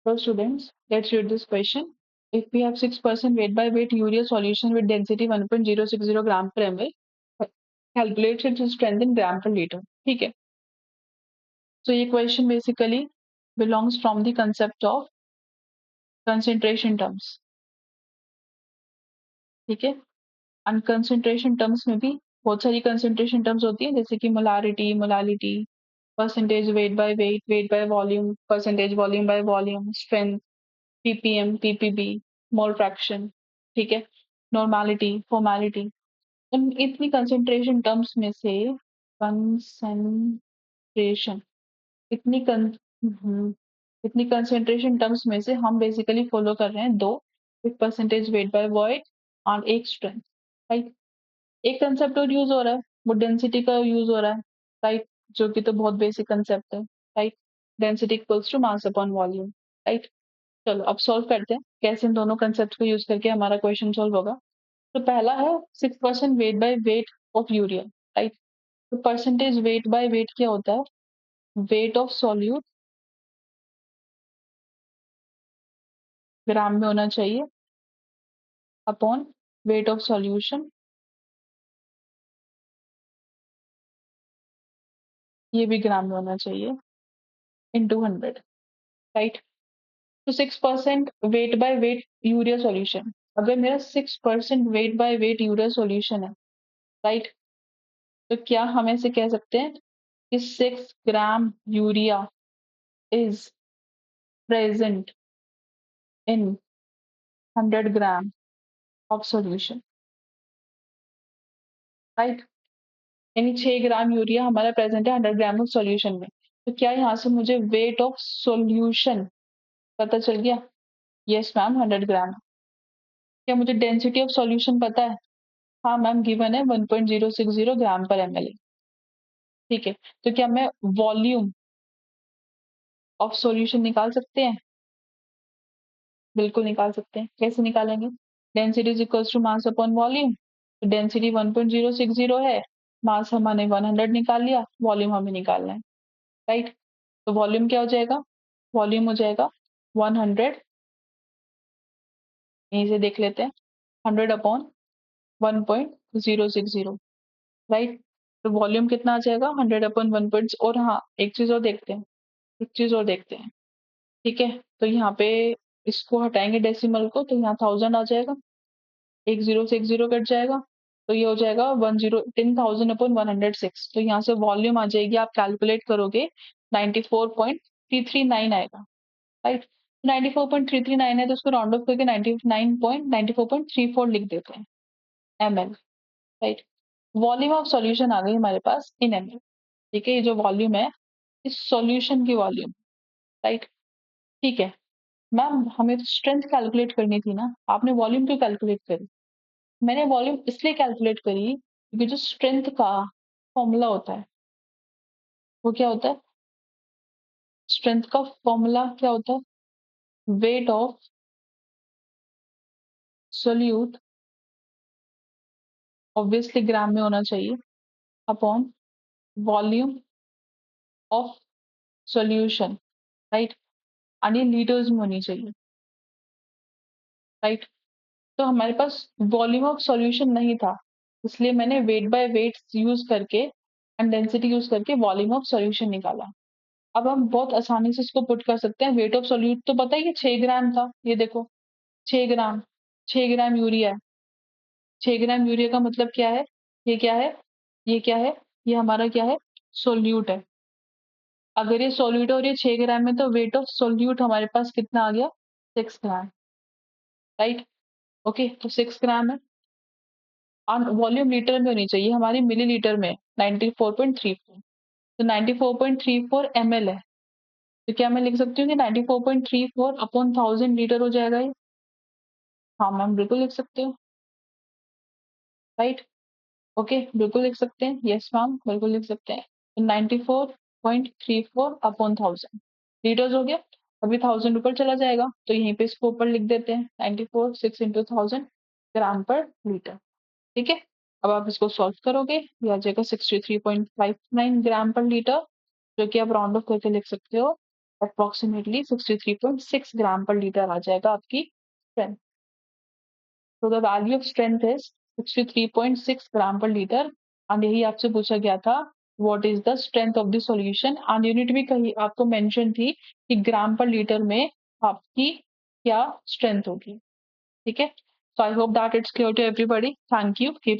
So students, let's read this question. If we have 6% weight by weight urea solution with density 1.060 gram per ml, calculate its strength in gram per liter. ठीक है. So ये question basically belongs from the concept of concentration terms. ठीक है. And concentration terms में भी बहुत सारी concentration terms होती है जैसे कि molarity, molality, percentage weight by weight, weight by volume, percentage volume by volume, strength, ppm, ppb, mole fraction. ठीक है. नॉर्मैलिटी, फॉर्मेलिटी, इन इतनी कंसंट्रेशन टर्म्स में से कंसंट्रेशन इतनी कन हम्म, इतनी कंसंट्रेशन टर्म्स में से हम बेसिकली फॉलो कर रहे हैं दो, एक परसेंटेज वेट बाय वॉइड और एक स्ट्रेंथ. राइट. एक कंसेप्ट और यूज हो रहा है, वो डेंसिटी का यूज हो रहा है. राइट. जो कि तो बहुत बेसिक कंसेप्ट है. Right. Density equals to mass upon volume. Right. चलो अब सॉल्व करते हैं कैसे इन दोनों कंसेप्ट को यूज करके हमारा क्वेश्चन सॉल्व होगा. तो पहला है 6% weight by weight of urea. Right. तो परसेंटेज वेट बाय वेट क्या होता है? वेट ऑफ सॉल्यूट ग्राम में होना चाहिए अपॉन वेट ऑफ सॉल्यूशन, ये भी ग्राम में होना चाहिए, इनटू 100. राइट. तो 6% weight by weight urea solution, अगर मेरा 6% weight by weight urea solution है, राइट, तो क्या हम ऐसे कह सकते हैं कि 6 gram urea is present in 100 gram of solution. Right. यानी 6 ग्राम यूरिया हमारा प्रेजेंट है 100 ग्राम ऑफ सॉल्यूशन में. तो क्या यहाँ से मुझे वेट ऑफ सॉल्यूशन पता चल गया? यस मैम, 100 ग्राम. क्या मुझे डेंसिटी ऑफ सॉल्यूशन पता है? हाँ मैम, गिवन है 1.060 ग्राम पर ml. ठीक है. तो क्या मैं वॉल्यूम ऑफ सॉल्यूशन निकाल सकते हैं? बिल्कुल निकाल सकते हैं. कैसे निकालेंगे? Density is equals to mass upon volume. तो डेंसिटी 1.060 है, मास हमने 100 निकाल लिया, वॉल्यूम हमें निकालना है. राइट. तो वॉल्यूम क्या हो जाएगा? वॉल्यूम हो जाएगा 100, यहीं से देख लेते हैं, 100 अपॉन 1.060. राइट. तो वॉल्यूम कितना आ जाएगा? 100 अपॉन 1. और हाँ, एक चीज और देखते हैं, एक चीज और देखते हैं. ठीक है. तो यहाँ पे इसको हटाएंगे डेसिमल को, तो यहाँ 1000 आ जाएगा, एक जीरो से एक जीरो कट जाएगा, तो ये हो जाएगा 10,000 अपॉन 106. तो यहाँ से वॉल्यूम आ जाएगी, आप कैलकुलेट करोगे 94.339 आएगा. राइट. 94.339 है तो उसको राउंड ऑफ करके 99.94.34 लिख देते हैं ml. Right. Volume of solution आ गई हमारे पास इन ml. ठीक है. ये जो वॉल्यूम है इस सॉल्यूशन की वॉल्यूम. राइट. ठीक है. मैम हमें तो स्ट्रेंथ कैलकुलेट करनी थी ना, आपने वॉल्यूम क्यों कैलकुलेट करी? मैंने वॉल्यूम इसलिए कैलकुलेट करी क्योंकि जो स्ट्रेंथ का फॉर्मूला होता है वो क्या होता है? स्ट्रेंथ का फॉर्मूला क्या होता है? वेट ऑफ सोल्यूट, ऑब्वियसली ग्राम में होना चाहिए, upon volume of solution. Right. और ये लीटर्स में होनी चाहिए. राइट. तो हमारे पास वॉल्यूम ऑफ सॉल्यूशन नहीं था, इसलिए मैंने वेट बाय वेट यूज करके एंड डेंसिटी यूज करके वॉल्यूम ऑफ सॉल्यूशन निकाला. अब हम बहुत आसानी से इसको पुट कर सकते हैं. वेट ऑफ सॉल्यूट तो पता ही है 6 ग्राम था, ये देखो 6 ग्राम, 6 ग्राम यूरिया है. 6 ग्राम यूरिया का मतलब क्या है? ये क्या है? ये क्या है? ये हमारा क्या है? सोल्यूट है. अगर ये सोल्यूट है और ये 6 ग्राम है तो वेट ऑफ सोल्यूट हमारे पास कितना आ गया? 6 ग्राम. राइट. ओके. तो 6 ग्राम है और वॉल्यूम लीटर में होनी चाहिए, हमारी मिलीलीटर में 94.34. तो 94.34 ml है. तो क्या मैं लिख सकती हूँ कि 94.34 अपॉन 1000 लीटर हो जाएगा ये? हाँ मैम, बिल्कुल लिख सकते हो. राइट. ओके, बिल्कुल लिख सकते हैं. यस मैम, बिल्कुल लिख सकते हैं. तो 94.34 अपॉन 1000 लीटर्स हो गया. अभी 1000 ऊपर चला जाएगा तो यहीं पे इसको ऊपर लिख देते हैं, 94 6 इंटू 1000 ग्राम पर लीटर. ठीक है. अब आप इसको सॉल्व करोगे, ये आ जाएगा 63.59 ग्राम पर लीटर, जो कि आप राउंड ऑफ करके लिख सकते हो अप्रॉक्सिमेटली 63.6 ग्राम पर लीटर आ जाएगा आपकी स्ट्रेंथ। तो the value of strength is 63.6 ग्राम पर लीटर। एंड यही आपसे पूछा गया था what is the strength of the solution, and unit भी कहीं आपको मेंशन थी कि ग्राम पर लीटर में आपकी क्या स्ट्रेंथ होगी। ठीक है, so I hope that it's clear to everybody. Thank you, keep